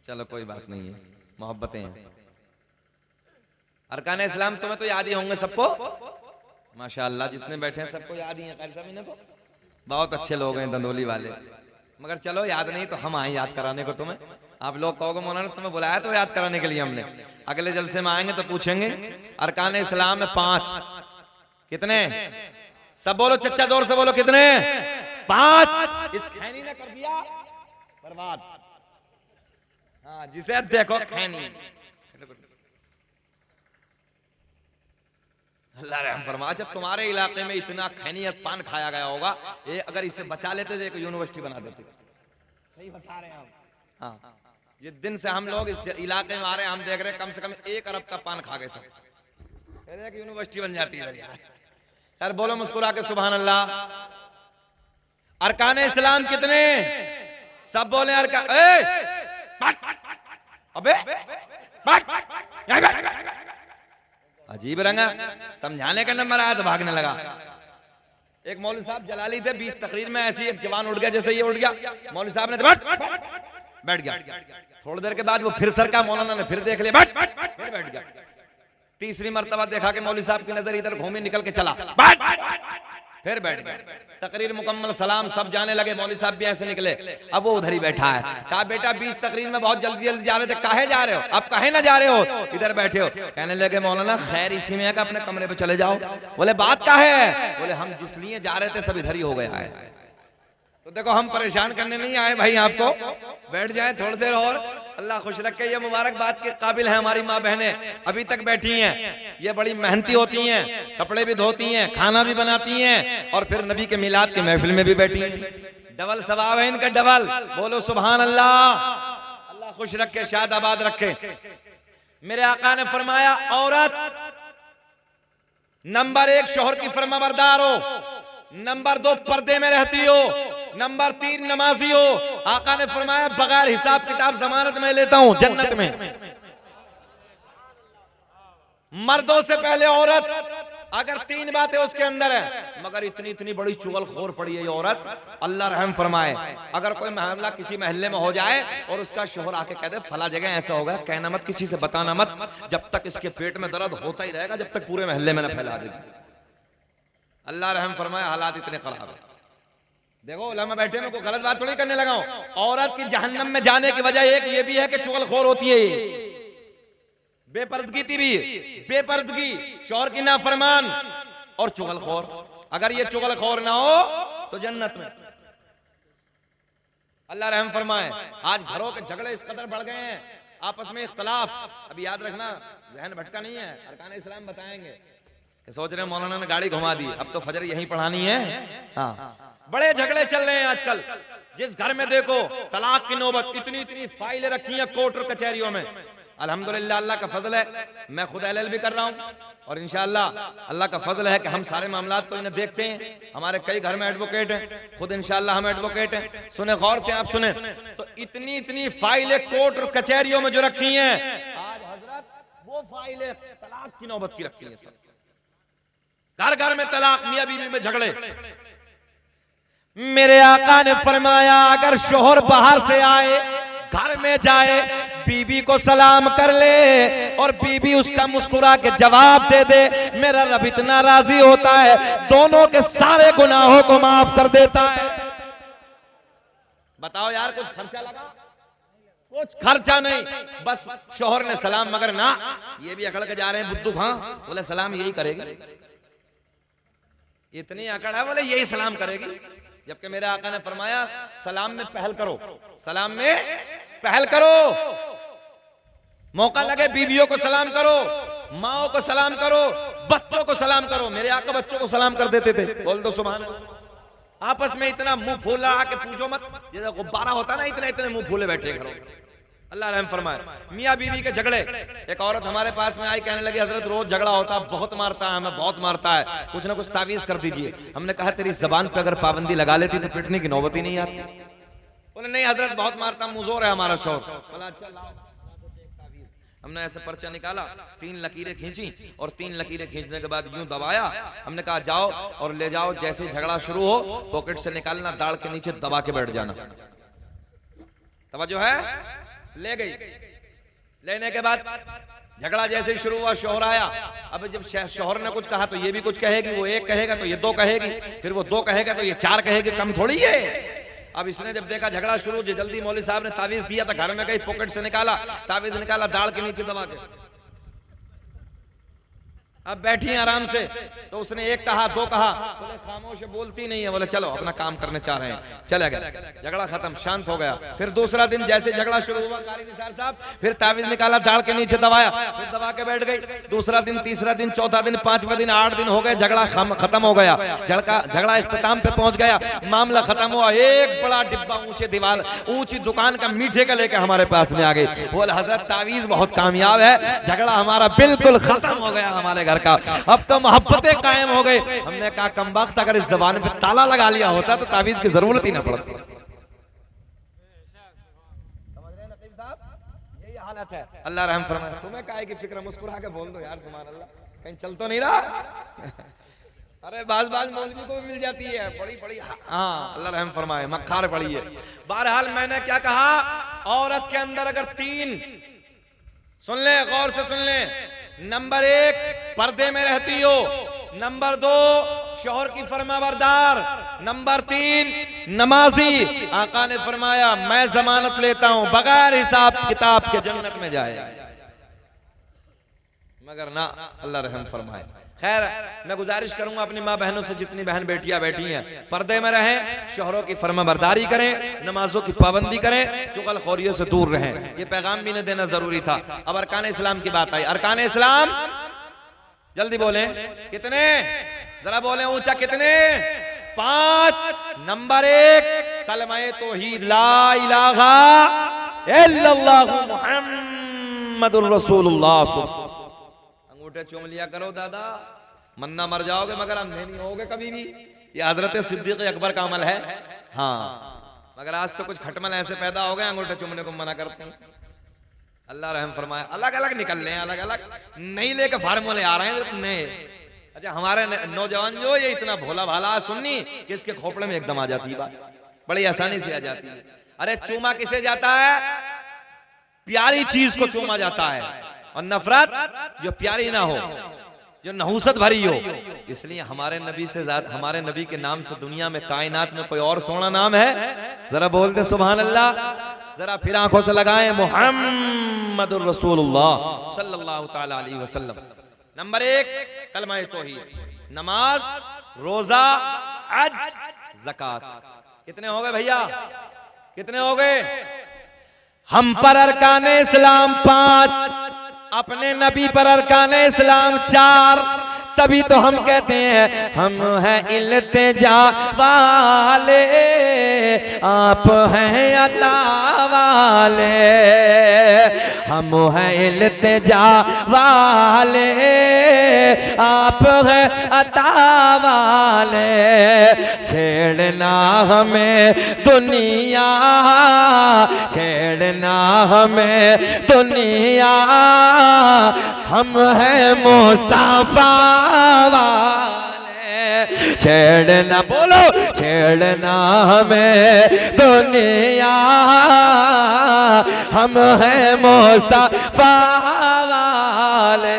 चलो कोई बात नहीं है, मोहब्बतें हैं। अरकान इस्लाम तुम्हें तो याद ही होंगे सबको, माशाअल्लाह जितने बैठे हैं सबको याद ही है। कारी साहब इन्हें तो बहुत अच्छे लोग हैं दंदोली वाले। मगर चलो याद नहीं तो हम आए याद कराने को तुम्हें। आप लोग कहोगे मौलाना तुम्हें बुलाया तो याद कराने के लिए हमने। अगले जलसे में आएंगे तो पूछेंगे अरकान इस्लाम में 5 कितने? सब बोलो, चच्चा जोर से बोलो, कितने? 5। इस खैनी ने कर दिया बर्बाद। हाँ, जिसे देखो खैनी। अल्लाह रहम फरमा। जब तुम्हारे इलाके में इतना खैनी और पान खाया गया होगा, ये अगर इसे बचा लेते थे तो यूनिवर्सिटी बना देते। सही बता रहे हैं हम। हाँ, जिस दिन से हम लोग इस इलाके में आ रहे हैं, हम देख रहे हैं कम से कम 1 अरब का पान खा गए सब। एक यूनिवर्सिटी बन जाती है यार। यार बोलो मुस्कुरा के सुभान अल्लाह। अरकान इस्लाम कितने? सब बोले अरकान। अबे अजीब रंगा, समझाने का नंबर आया तो भागने लगा। एक मौलवी साहब जलाली थे, 20 तकरीर में ऐसी एक जवान उठ गया, जैसे ये उठ गया, मौलवी साहब ने बैठ गया। थोड़ी देर के बाद वो फिर सर का, मौलाना ने फिर देख लिया, फिर बैठ गया। तीसरी मर्तबा देखा कि मौलवी साहब की नजर इधर घूमी, निकल के चला, फिर बैठ गए, तकरीर मुकम्मल, सलाम, सब जाने लगे। मौलवी साहब भी ऐसे निकले, अब वो उधर ही बैठा है। कहा बेटा 20 तकरीर में बहुत जल्दी जल्दी जा रहे थे, काहे जा रहे हो? अब काहे ना जा रहे हो, इधर बैठे हो? कहने लगे मौलाना खैर इसी में है कि अपने कमरे पे चले जाओ। बोले बात का है? बोले हम जिस लिए जा रहे थे सब इधर ही हो गया है। तो देखो हम परेशान करने नहीं आए भाई आपको, बैठ जाए थोड़ी देर और, अल्लाह खुश रखे। ये मुबारकबाद के काबिल है हमारी माँ बहनें, अभी तक बैठी हैं। ये बड़ी मेहनती होती हैं, कपड़े भी धोती हैं, खाना भी बनाती हैं, और फिर नबी के मिलाद के महफिल में भी बैठी हैं। डबल सवाब है इनका, डबल। बोलो सुभान अल्लाह। अल्लाह खुश रखे, शाद आबाद रखे। मेरे आका ने फरमाया औरत नंबर 1 शोहर की फरमाबरदार हो, नंबर 2 पर्दे में रहती हो, नंबर 3 नमाजी हो। आका ने फरमाया बगैर हिसाब किताब जमानत में लेता हूं जन्नत में। मर्दों से पहले औरत, अगर 3 बातें उसके अंदर है, मगर इतनी इतनी बड़ी चुगलखोर पड़ी है ये औरत, अल्लाह रहम फरमाए। अगर कोई मामला किसी महल्ले में हो जाए और उसका शोहर आके कह दे फला जगह ऐसा होगा, कहना मत, किसी से बताना मत, जब तक इसके पेट में दर्द होता ही रहेगा, जब तक पूरे महल्ले में न फैला देगी। अल्लाह रहम फरमाए, हालात इतने खराब है। देखो उलमा बैठे में कोई गलत बात थोड़ी करने लगा हूं। औरत की जहन्नम में जाने की वजह एक ये भी है कि चुगलखोर होती है, बेपर्दगी थी भी, बेपर्दगी, शौहर की नाफरमान और चुगलखोर। अगर ये चुगलखोर ना हो तो जन्नत में। अल्लाह रहम फरमाए। आज घरों के झगड़े इस कदर बढ़ गए हैं, आपस में इख्तलाफ। अब याद रखना, जहन भटका नहीं है, अरकान इस्लाम बताएंगे। सोच रहे हैं मौलाना ने गाड़ी घुमा दी, अब तो फजर यहीं पढ़ानी है। हाँ, बड़े झगड़े चल रहे हैं आजकल। जिस घर में देखो तलाक की नौबत, इतनी इतनी फाइलें रखी हैं कोर्ट और कचहरियों में। अल्हम्दुलिल्लाह अल्लाह का फजल है, मैं खुद LLB कर रहा हूँ, और इंशाअल्लाह अल्लाह का फजल है कि हम सारे मामलात को इन्हें देखते हैं। हमारे कई घर में एडवोकेट हैं, खुद इंशाअल्लाह हम एडवोकेट हैं। सुने गौर से, आप सुने तो इतनी इतनी फाइलें कोर्ट और कचहरियों में जो रखी हैं, आज हजरत वो फाइलें तलाक की नौबत की रखी है। सब घर घर में तलाक, मियां बीवी में झगड़े। मेरे आका ने फरमाया अगर शोहर बाहर से आए, घर में जाए, बीबी को सलाम कर ले और बीबी उसका मुस्कुरा के जवाब दे दे, मेरा रब इतना राजी होता है, दोनों के सारे गुनाहों को माफ कर देता है। बताओ यार, कुछ खर्चा लगा? कुछ खर्चा नहीं, बस शोहर ने सलाम, मगर ना, ये भी अकड़ के जा रहे हैं बुद्धू खां, बोले सलाम यही करेगी, इतनी अकड़ है, बोले यही सलाम करेगी। जबकि मेरे आका ने फरमाया सलाम में पहल करो, सलाम में पहल करो। मौका लगे बीवियों को सलाम करो, माओ को सलाम करो, बच्चों को सलाम करो। मेरे आका बच्चों को सलाम कर देते थे, बोल दो सुभान अल्लाह। आपस में इतना मुंह फूला के पूछो मत, जैसे गुब्बारा होता ना, इतने इतने मुंह फूले बैठे घरों। अल्लाह रहम फरमाए। मियाँ बीवी के झगड़े, एक औरत हमारे पास में आई, कहने लगी हजरत रोज झगड़ा होता है, बहुत मारता है, हमें बहुत मारता है, कुछ ना कुछ तावीज कर दीजिए। हमने कहा तेरी जबान पे अगर पाबंदी लगा लेती तो पिटने की नौबत ही नहीं आती। बोले नहीं हजरत बहुत मारता, मुजोर है हमारा शौक। बोला अच्छा लाओ। हमने ऐसे पर्चा निकाला, 3 लकीरें खींची और 3 लकीरें खींचने के बाद यूं दबाया। हमने कहा जाओ और ले जाओ, जैसे ही झगड़ा शुरू हो पॉकेट से निकालना, दाढ़ के नीचे दबा के बैठ जाना। तवज्जो है? ले गई। लेने के बाद झगड़ा जैसे ही शुरू हुआ, शोहर आया। अब जब शोहर ने कुछ कहा तो ये भी कुछ कहेगी, वो 1 कहेगा तो ये 2 कहेगी, फिर वो 2 कहेगा तो ये 4 कहेगी, कम थोड़ी है। अब इसने जब देखा झगड़ा शुरू, जो जल्दी मौलवी साहब ने तावीज दिया था, घर में गई, पॉकेट से निकाला, तावीज निकाला, दाढ़ के नीचे दबा के। अब बैठी आराम से, तो उसने 1 कहा, 2 कहा, बोले खामोश बोलती नहीं है, बोले चलो अपना काम करने चाह रहे हैं, चले गए। झगड़ा खत्म, शांत हो गया। फिर दूसरा दिन जैसे झगड़ा शुरू हुआ, कारी निसार साहब फिर तावीज निकाला, दाढ़ के नीचे दबाया, फिर दबा के बैठ गई। दूसरा दिन, तीसरा दिन, चौथा दिन, 5वां दिन, 8 दिन हो गए, झगड़ा खत्म हो गया। झगड़ा इख्तिताम पे पहुंच गया, मामला खत्म हुआ। एक बड़ा डिब्बा ऊंचे दीवार, ऊंची दुकान का मीठे का लेके हमारे पास में आ गई। बोले हजरत तावीज बहुत कामयाब है, झगड़ा हमारा बिल्कुल खत्म हो गया हमारे घर का, अब तो मोहब्बतें कायम हो गई। हमने कहा कमबख्त, अगर इस जबान पे ताला लगा लिया होता तो तावीज की जरूरत ही ना पड़ती। यही हालत है। अल्लाह रहम फरमाए। तुम्हें काहे की फिक्र, मुस्कुरा के बोल दो यार सुभान अल्लाह, कहीं चल तो नहीं रहा। अरे बाज मौलवी को भी मिल जाती है बड़ी बड़ी। हाँ अल्लाह रहम फरमाए, मक्खार पड़ी है। बहरहाल मैंने क्या कहा, औरत के अंदर अगर 3, सुन ले गौर से सुन ले, नंबर 1 पर्दे में रहती हो, नंबर 2 शौहर की फरमाबरदार। नंबर 3 नमाजी। आका ने फरमाया मैं जमानत लेता हूं बगैर हिसाब किताब के जन्नत में जाए, मगर ना अल्लाह रहम फरमाए। खैर मैं गुजारिश करूंगा अपनी माँ बहनों से, जितनी बहन बेटियां बैठी हैं पर्दे में रहें, शौहरों की फरमाबरदारी करें, नमाजों की पाबंदी करें, चुगलखोरियों से दूर रहें। ये पैगाम भी ने देना जरूरी था। अब अरकान इस्लाम की बात आई। अरकान इस्लाम जल्दी बोलें कितने, जरा बोलें ऊंचा कितने? 5। नंबर 1 कलमा तौहीद ला इलाहा इल्लल्लाहु मुहम्मदुर रसूलुल्लाह। अंगूठे चूम लिया करो दादा, मन्ना मर जाओगे मगर अंधे नहीं होगे कभी भी। ये हजरत सिद्दीक अकबर का अमल है। हाँ मगर आज तो कुछ खटमल ऐसे पैदा हो गए अंगूठे चूमने को मना करते हैं। अल्लाह रहम फरमाए। अलग अलग निकल रहे हैं, अलग अलग नहीं लेके फार्मूले आ रहे हैं नए। अच्छा हमारे नौजवान जो ये इतना भोला भाला सुन्नी कि इसके खोपड़े में एकदम आ जाती है बात, बड़ी आसानी से आ जाती है। अरे चूमा किसे जाता है? प्यारी चीज को चूमा जाता है, और नफरत जो प्यारी ना हो, जो नहुसत भरी हो। इसलिए हमारे नबी से ज्यादा, हमारे नबी के नाम से दुनिया में कायनात में कोई और सोना नाम है? जरा बोल दे सुभान अल्लाह। जरा फिर आंखों से लगाएं मुहम्मदुर रसूलुल्लाह सल्लल्लाहु ताला अलैहि वसल्लम। नंबर 1 कलमा तौहीद, नमाज, रोजा, हज, ज़कात। कितने हो गए भैया? कितने हो गए? हम पर अरकान इस्लाम 5, अपने नबी पर अरकान इस्लाम 4। तभी तो हम कहते हैं हम हैं इल्तिजा वाले, आप हैं अता वाले। हम हैं इल्तिजा वाले, आप हैं अता वाले। छेड़ना हमें दुनिया, छेड़ना हमें दुनिया, हम हैं मुस्तफा वाले। छेड़ना बोलो, छेड़ना हमें दुनिया, हम हैं मुस्तफा वाले।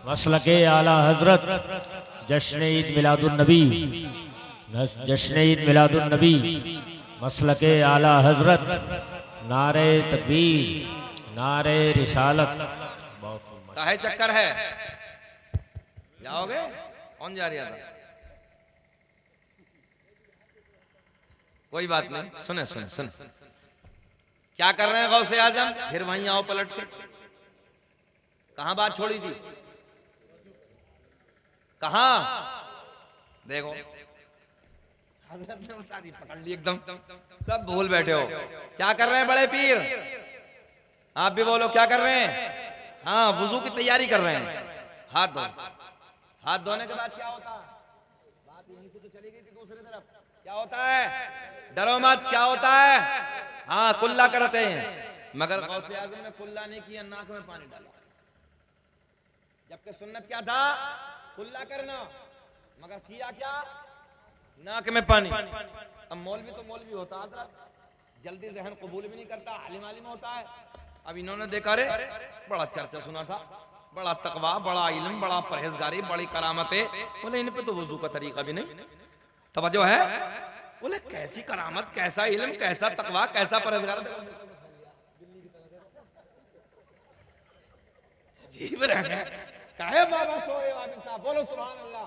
मसलके आला हजरत जश्न ईद मिलादुन नबी, जश्न ईद मिलादुन नबी, मसलके आला हजरत, नारे तकबीर, नारे रिसालत। काहे चक्कर है? जाओगे? कौन जा रहा था? कोई बात नहीं, सुने सुने सुने क्या कर रहे हैं गौसे आजम? फिर वहीं आओ पलट के। कहां बात छोड़ी थी? कहां? देखो हजरत ने बता दी, पकड़ ली एकदम, सब भूल बैठे हो। क्या कर रहे हैं बड़े पीर? आप भी बोलो क्या कर रहे हैं? हाँ वुजू की तैयारी कर रहे हैं। हाथ धो, हाथ धोने के बाद क्या होता है? बात यहीं से तो चली गई थी दूसरी तरफ। क्या होता है? डरो मत, क्या होता है? हाँ कुल्ला करते हैं, मगर गौसे आज़म ने कुल्ला नहीं किया, नाक में पानी डाला। जबकि सुन्नत क्या था? कुल्ला करना, मगर किया क्या? नाक में पानी। अब मौलवी तो मौलवी होता है, जल्दी जहन कबूल भी नहीं करता, आलिम आलिम होता है। अब इन्होंने देखा रे बड़ा चर्चा सुना था, बड़ा तकवा, बड़ा इल्म, बड़ा परहेजगारी, बड़ी करामतें। बोले इन पे तो वजू का तरीका भी नहीं, तवज्जो है? बोले कैसी करामत, कैसा इल्म, कैसा तकवा, कैसा परहेजगार। अजीब रहे काहे बाबा सोए वाबिद साहब, बोलो सुभान अल्लाह।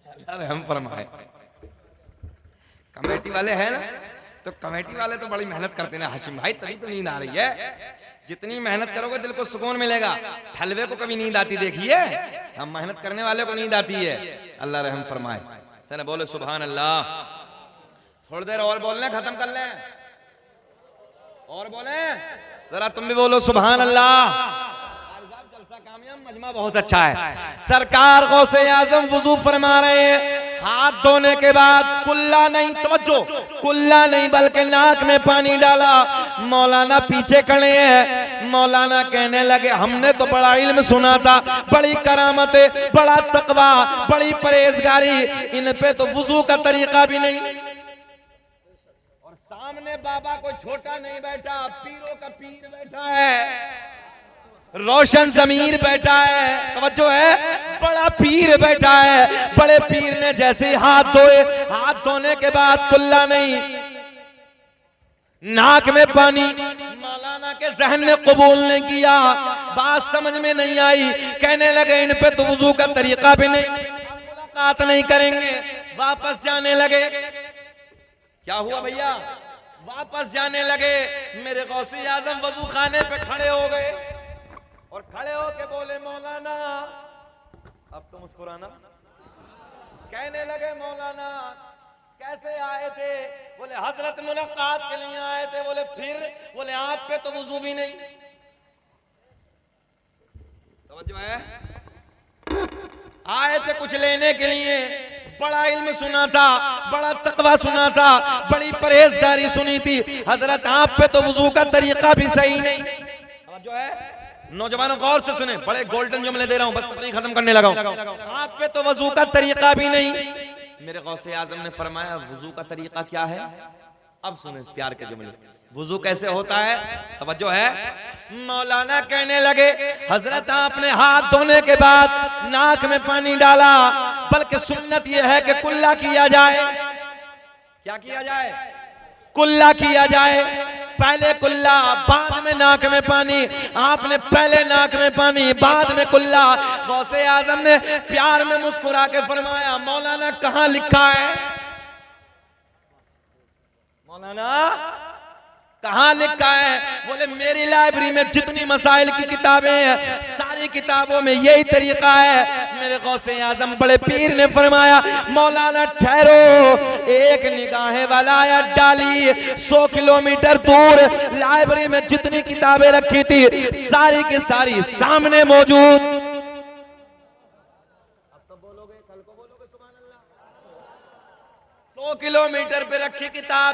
अल्लाह रहम फरमाए। कमेटी वाले हैं ना, तो कमेटी वाले तो बड़ी मेहनत करते हैं हाशिम भाई, तभी तो नींद आ रही है। जितनी मेहनत करोगे दिल को सुकून मिलेगा। ठलवे को कभी नींद आती देखिए, हम मेहनत करने वाले को नींद आती है। अल्लाह रहम फरमाए। सने बोले सुभान अल्लाह। थोड़ी देर और बोलने, खत्म कर लें और बोले, जरा तुम भी बोलो सुभान अल्लाह। कामयाब मजमा बहुत अच्छा है। सरकार गौसे आजम वुजू फरमा रहे हैं, हाथ धोने के बाद कुल्ला नहीं, तवज्जो, कुल्ला नहीं बल्कि नाक में पानी डाला। मौलाना पीछे खड़े हैं, मौलाना कहने लगे हमने तो बड़ा इल्म सुना था, बड़ी करामतें, बड़ा तकवा, बड़ी परहेजगारी, इन पे तो वुजू का तरीका भी नहीं। और सामने बाबा कोई छोटा नहीं बैठा, पीरों का पीर बैठा है। रोशन जमीर बैठा है, तवज्जो है, बड़ा पीर बैठा है। बड़े पीर ने जैसे ही हाथ धोए, हाथ धोने के बाद कुल्ला नहीं, नाक में पानी। मौलाना के जहन ने कबूल नहीं किया, बात समझ में नहीं आई। कहने लगे इन पे तो वुजू का तरीका भी नहीं, मुलाकात नहीं करेंगे। वापस जाने लगे। क्या हुआ भैया? वापस जाने लगे। मेरे गौसे आजम वजू खाने पे खड़े हो गए और खड़े होके बोले मौलाना, अब तो मुस्कुराना। कहने लगे मौलाना कैसे आए थे? बोले हजरत मुलाकात के लिए आए थे। बोले फिर? बोले आप पे तो वुजू भी नहीं। तवज्जो है, आए थे कुछ लेने के लिए, बड़ा इल्म सुना था, बड़ा तकवा सुना था, बड़ी परहेजगारी सुनी थी। हजरत आप पे तो वुजू का तरीका भी सही नहीं। जो है नौजवानों गौर से सुने, बड़े गोल्डन जुमले दे रहा हूं, बस तकरीर खत्म करने लगा हूं। आप पे तो वुजू का तरीका भी नहीं। मेरे गौसे आजम ने फरमाया वुजू का तरीका क्या है? अब सुने प्यार के जुमले, वुजू कैसे होता है? तवज्जो है। मौलाना कहने लगे हजरत आपने हाथ धोने के बाद नाक में पानी डाला, बल्कि सुन्नत यह है कि कुल्ला किया जाए। क्या किया जाए? कुल्ला किया जाए। पहले कुल्ला बाद में नाक में पानी। आपने पहले नाक में पानी बाद में कुल्ला। गौसे आजम ने प्यार में मुस्कुरा के फरमाया मौलाना कहां लिखा है? मौलाना कहां लिखा है? बोले मेरी लाइब्रेरी में जितनी मसाइल की किताबें हैं सारी किताबों में यही तरीका है। मेरे गौसे आजम बड़े पीर ने फरमाया मौलाना ठहरो, एक निगाहें वाला आयत डाली। 100 किलोमीटर दूर लाइब्रेरी में जितनी किताबें रखी थी सारी की सारी सामने मौजूद। अब तो बोलोगे, कल को बोलोगे सुभान अल्लाह। 100 किलोमीटर पे रखी किताब,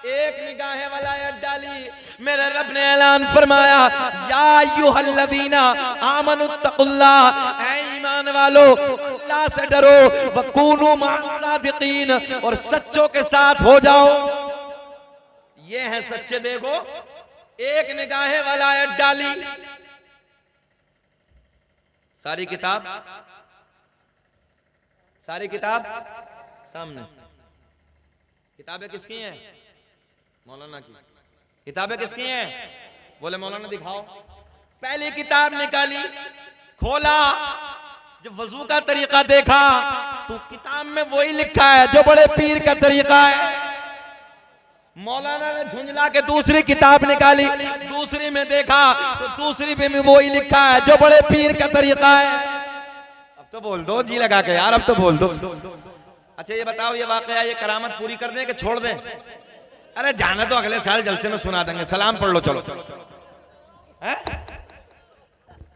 एक निगाहें वाला आयत डाली। मेरे रब ने ऐलान फरमाया या अय्युहल्लज़ीना आमनुत्तकुल्लाह, ऐ ईमान वालो अल्लाह से डरो, वकूनू मअस-सादिकीन, और सच्चों के साथ हो जाओ। ये है सच्चे। देखो एक निगाहें वाला आयत डाली, सारी किताब सामने। किताबें किसकी हैं? मौलाना की। किताबें किसकी हैं? बोले मौलाना दिखाओ। पहली किताब निकाली, खोला, जब वजू का तरीका देखा तो किताब में वही लिखा है जो बड़े पीर का तरीका है। मौलाना ने झुंझला के दूसरी किताब निकाली, दूसरी में देखा तो दूसरी में वही लिखा है जो बड़े पीर का तरीका है। अब तो बोल दो जी लगा के यार, अब तो बोल दो। अच्छा ये बताओ, ये वाकया, ये करामत पूरी कर दें कि छोड़ दें? अरे जाना तो अगले साल जलसे में सुना देंगे। सलाम पढ़ लो चलो। है?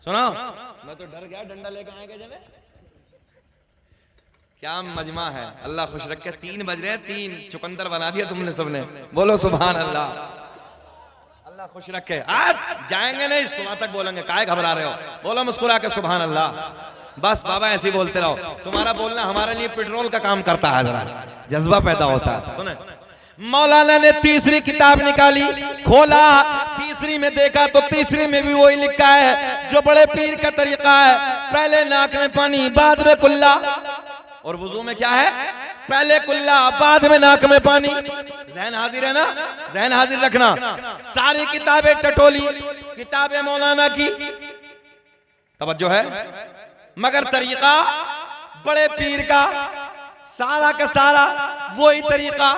सुनाओ। मैं तो डर गया, डंडा लेकर आएंगे जने। क्या मजमा है, अल्लाह खुश रखे। 3 बज रहे हैं, 3 चुकंदर बना दिया तुमने सबने। बोलो सुभान अल्लाह, अल्लाह खुश रखे। आज जाएंगे नहीं, सुबह तक बोलेंगे। काहे घबरा रहे हो? बोलो मुस्कुरा के सुभान अल्लाह। बस बाबा ऐसे ही बोलते रहो, तुम्हारा बोलना हमारे लिए पेट्रोल का काम करता है, जरा जज्बा पैदा होता है। सुने, मौलाना ने तीसरी किताब निकाली, खोला, तीसरी में देखा तो तीसरी में भी वही लिखा है जो बड़े पीर का तरीका है। पहले नाक में पानी बाद में कुल्ला। और वुजू में क्या है? पहले कुल्ला बाद में नाक में पानी। जहन हाजिर है ना? जहन हाजिर रखना। सारी किताबें टटोली, किताबें मौलाना की, तवज्जो है, मगर तरीका बड़े पीर का, सारा का सारा वही तरीका,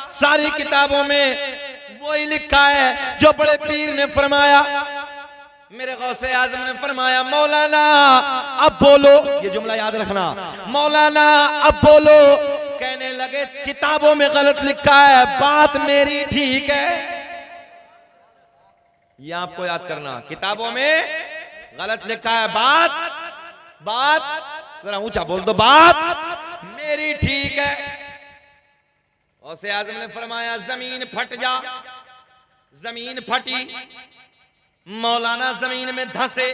सारी किताबों में वही लिखा है जो बड़े पीर ने फरमाया। मेरे गौसे आजम ने फरमाया मौलाना अब बोलो। ये जुमला याद रखना, मौलाना अब बोलो। कहने लगे किताबों में गलत लिखा है, बात मेरी ठीक है। ये आपको याद करना, किताबों में गलत लिखा है, बात जरा ऊंचा बोल दो, बात मेरी ठीक है। गौसे आजम ने फरमाया जमीन फट जा। जमीन फटी, मौलाना जमीन में धंसे,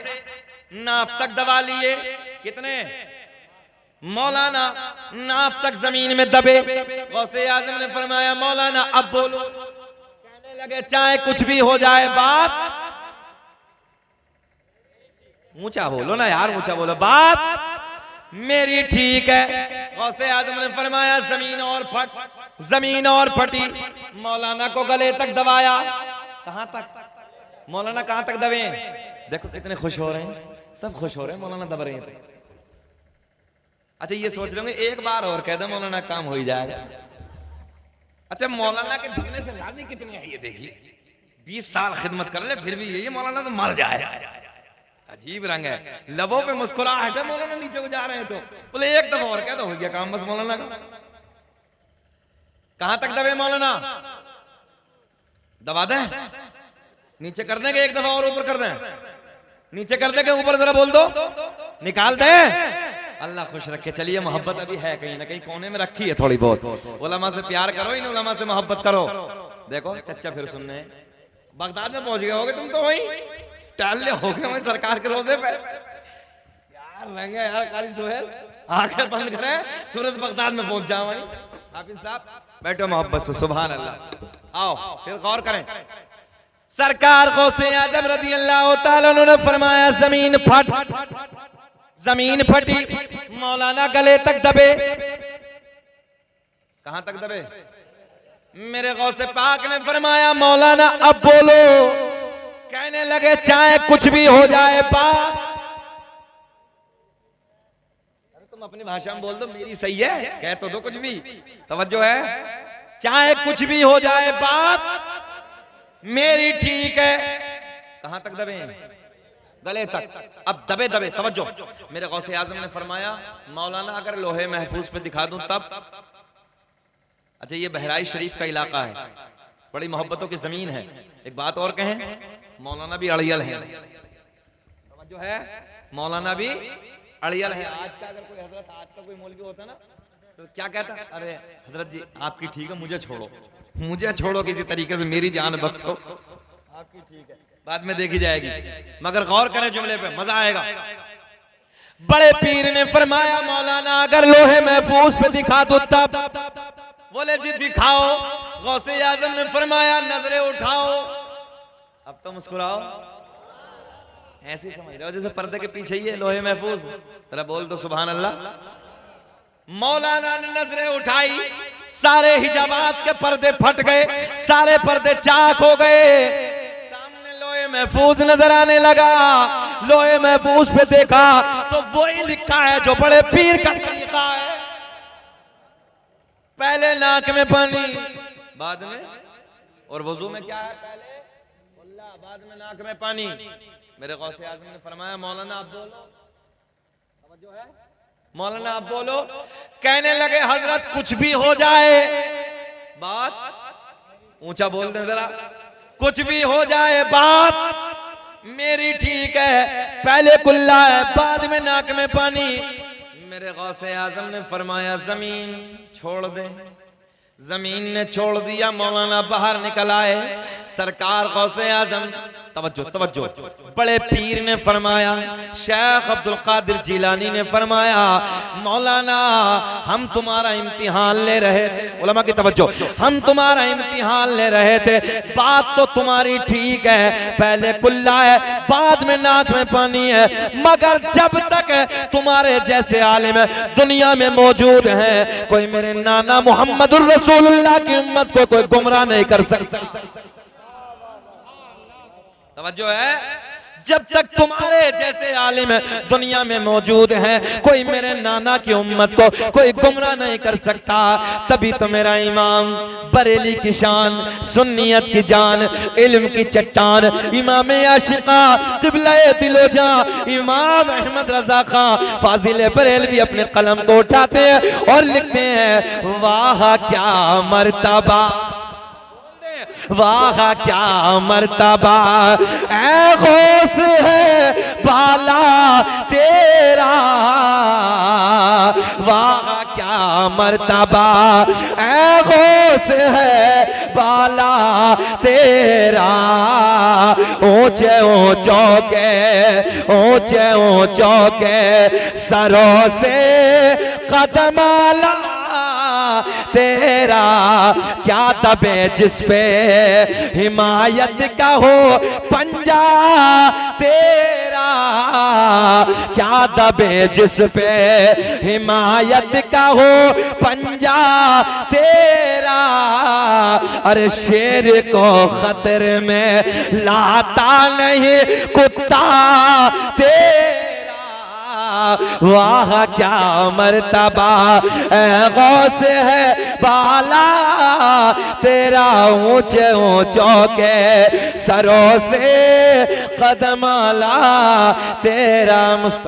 नाफ तक दबा लिए। कितने? मौलाना नाफ तक जमीन में दबे। गौसे आजम ने फरमाया मौलाना अब बोलो। कहने लगे चाहे कुछ भी हो जाए, बात ऊंचा बोलो ना यार, ऊंचा बोलो। बात मेरी ठीक है। गौसे आजम ने फरमाया जमीन और फटी। मौलाना को गले तक दबाया। कहां तक मौलाना, कहां तक दबे? देखो कितने खुश हो रहे हैं, सब खुश हो रहे हैं, मौलाना दब रहे हैं। अच्छा ये सोच रहे होंगे एक बार और कह दो मौलाना काम हो ही जाएगा। अच्छा मौलाना के दबने से राजी कितने हैं ये देखिए। 20 साल खिदमत कर ले फिर भी ये मौलाना तो मर जाए। अजीब रंग है, लबों पे मुस्कुराहट है, मौलाना नीचे को जा रहे हैं तो बोले एक दफा और कह दो हो गया काम बस मौलाना का। कहां तक दबे मौलाना? दबा दें, नीचे कर देंगे, एक दफा और ऊपर कर दें, नीचे कर देंगे, ऊपर जरा बोल दो, निकाल दे। अल्लाह खुश रखे। चलिए मोहब्बत अभी है कहीं ना कहीं कोने में रखी है थोड़ी बहुत। उलमा से प्यार करो, इन उलमा से मोहब्बत करो। देखो चच्चा फिर सुनने बगदाद में पहुंच गए होगे तुम तो, वहीं टहल हो गए वहीं सरकार के रोजे पे। यार रंगे यार कारी सोहेल, आंखें बंद करें तुरंत बगदाद में पहुंच जाओ। वहीं हाफिज साहब बैठो मोहब्बत से, सुभान अल्लाह। आओ फिर गौर करें। सरकार गौसे आजम रज़ी अल्लाह तआला अन्हु ने फरमाया जमीन फटी, मौलाना गले तक दबे। कहां तक दबे? मेरे गौसे पाक ने फरमाया मौलाना अब बोलो। कहने लगे चाहे कुछ भी हो जाए बात। अरे तुम अपनी भाषा में बोल दो, मेरी सही है, कह तो दो कुछ भी। तवज्जो है, चाहे कुछ भी हो जाए बात मेरी ठीक है। कहां तक दबे? गले तक। अब दबे दबे, तवज्जो। मेरे गौसे आजम ने फरमाया मौलाना अगर लोहे महफूज पे दिखा दूं तब। अच्छा ये बहराइच शरीफ का इलाका है, बड़ी मोहब्बतों की जमीन है। एक बात और कहें, मौलाना भी अड़ियल है, तवज्जो है, मौलाना भी अड़ियल है। आज का अगर कोई हजरत, आज का कोई मौलवी होता ना तो क्या कहता? अरे हजरत जी आपकी ठीक है, मुझे छोड़ो, मुझे छोड़ो किसी तरीके से, मेरी जान बख्शो, आपकी ठीक है, बाद में देखी जाएगी। मगर गौर करें जुमले पे, मजा आएगा। बड़े पीर ने फरमाया मौलाना अगर लोहे महफूज पे दिखा दो तब। बोले जी दिखाओ। गौसे आजम ने फरमाया नजरें उठाओ। अब तो मुस्कुराओ, ऐसे ही समझ रहे हो जैसे पर्दे के पीछे ही है लोहे महफूज। जरा बोल दो सुभान अल्लाह। मौलाना ने नजरें उठाई, सारे हिजाबात के पर्दे फट गए, सारे पर्दे चाक हो गए, सामने लोहे महफूज नजर आने लगा। लोहे महफूज पे देखा तो वही लिखा है जो बड़े पीर का तरीका है। पहले नाक में पानी, बाद में, और वजू में क्या है? पहले कुल्ला, बाद में नाक में पानी। मेरे गौसे आजम ने फरमाया मौलाना आप बोलो, समझो है, मौलाना आप बोलो। कहने लगे हजरत कुछ भी हो जाए बात, ऊंचा बोल दे जरा, कुछ भी हो जाए बात मेरी ठीक है। पहले कुल्ला है, बाद में नाक में पानी। मेरे गौसे आजम ने फरमाया जमीन छोड़ दे। जमीन ने छोड़ दिया, मौलाना बाहर निकल आए। सरकार गौसे आजम, तवज्जो तवज्जो, बड़े पीर ने फरमाया, शेख अब्दुल कादिर जिलानी ने फरमाया मौलाना हम तुम्हारा इम्तिहान ले रहे थे। उलमा की तवज्जो, हम तुम्हारा इम्तिहान ले रहे थे, बात तो तुम्हारी ठीक है, पहले कुल्ला है, बाद में नाक में पानी है, मगर जब तक तुम्हारे जैसे आलिम दुनिया में मौजूद हैं, कोई मेरे नाना मोहम्मदुर रसूलुल्लाह की उम्मत को कोई गुमराह नहीं कर सकता। तवज्जो है, जब तक तुम्हारे जैसे आलिम दुनिया में मौजूद हैं, कोई मेरे नाना की उम्मत को कोई गुमराह नहीं कर सकता। तभी तो मेरा इमाम बरेली की शान, सुन्नियत की जान, इल्म की चट्टान, इमाम आशिका क़िबला-ए दिलो-जां इमाम अहमद रज़ा खां फाजिल बरेलवी अपने कलम को उठाते हैं और लिखते हैं वाह क्या मर्तबा, वाह क्या मर्तबा, ऐ गौस है बाला तेरा, वाह क्या मर्तबा, ऐ गौस है बाला तेरा। ऊंचे ऊंचों के, ऊंचे ऊंचों के सरों से कदम आला तेरा, क्या दबे जिस पे हिमायत का हो पंजा तेरा, क्या दबे जिस पे हिमायत का हो पंजा तेरा। अरे शेर को खतरे में लाता नहीं कुत्ता तेरा। वाह क्या मर्तबा ऐ गौस है बाला तेरा, ऊंचे ऊंचों के सरों से कदम आला तेरा। मुस्तफा